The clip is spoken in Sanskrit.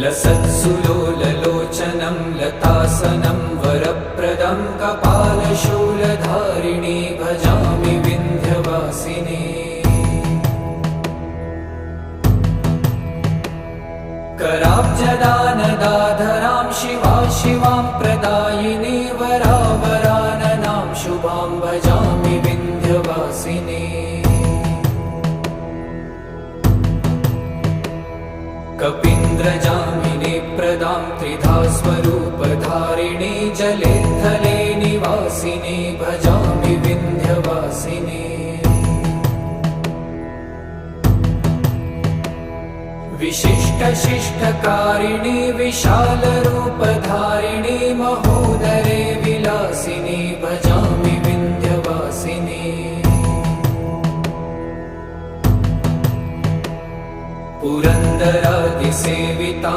लसत्सुलोललोचनं लतासनं वरप्रदं कपालशूलधारिणी भजामि विन्ध्यवासिनी। कराब्जदानदाधरां शिवा शिवां प्रदायिनी वरावराननां शुभां भजामि विन्ध्यवासिनी। कपीन्द्रजामिनी प्रदां त्रिधा स्वरूपधारिणी जले थले निवासिनी भजामि विन्ध्यवासिनी। विशिष्टशिष्टकारिणी विशालरूपधारिणी महोदरे विलासिनी भजामि विन्ध्यवासिनी। पुरन्दरादिसेवितां